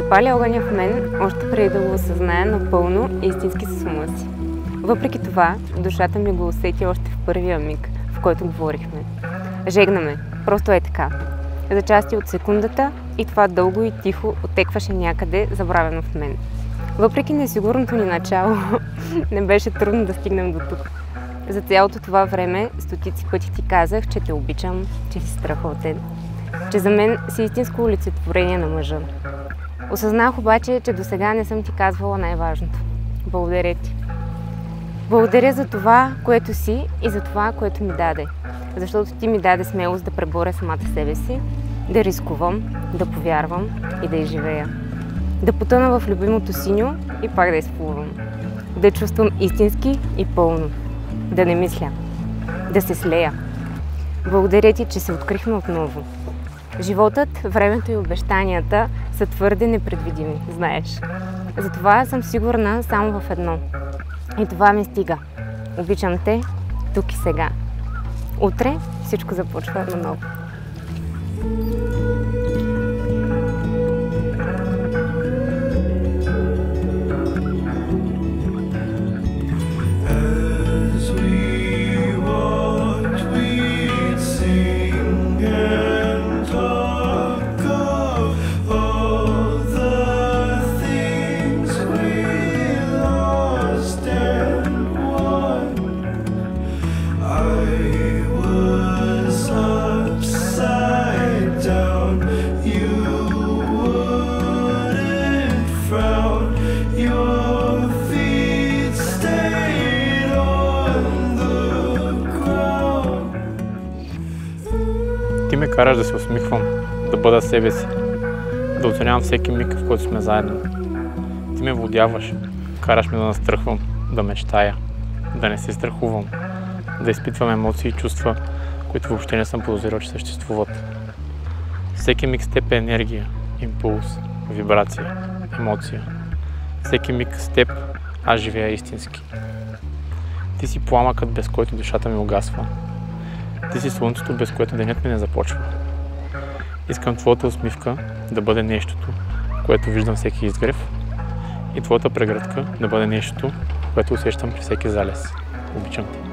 запали огъня в мен, още преди да го осъзная напълно и истински с ума си. Въпреки това, душата ми го усети още в първия миг, в който говорихме. Жегна ме, просто е така. За части от секундата и това дълго и тихо отекваше някъде, забравено в мен. Въпреки несигурното ни начало, не беше трудно да стигнем до тук. За цялото това време стотици пъти ти казах, че те обичам, че си страхотен, че за мен си истинско олицетворение на мъжа. Осъзнах обаче, че досега не съм ти казвала най-важното. Благодаря ти. Благодаря за това, което си и за това, което ми даде. Защото ти ми даде смелост да преборя самата себе си, да рискувам, да повярвам и да изживея. Да потъна в любимото синьо и пак да изплувам. Да чувствам истински и пълно. Да не мисля. Да се слея. Благодаря ти, че се открихме отново. Животът, времето и обещанията са твърде непредвидими, знаеш. Затова съм сигурна само в едно. И това ми стига. Обичам те тук и сега. Утре всичко започва наново. Ти ме караш да се усмихвам, да бъда себе си, да оценявам всеки миг, в който сме заедно. Ти ме водяваш, караш ме да настръхвам, да мечтая, да не се страхувам, да изпитвам емоции и чувства, които въобще не съм подозирал, че съществуват. Всеки миг с теб е енергия, импулс, вибрация, емоция. Всеки миг с теб аз живея истински. Ти си пламъкът, без който душата ми угасва. Ти си слънцето, без което денят ми не започва. Искам твоята усмивка да бъде нещото, което виждам всеки изгрев, и твоята прегръдка да бъде нещото, което усещам при всеки залез. Обичам те.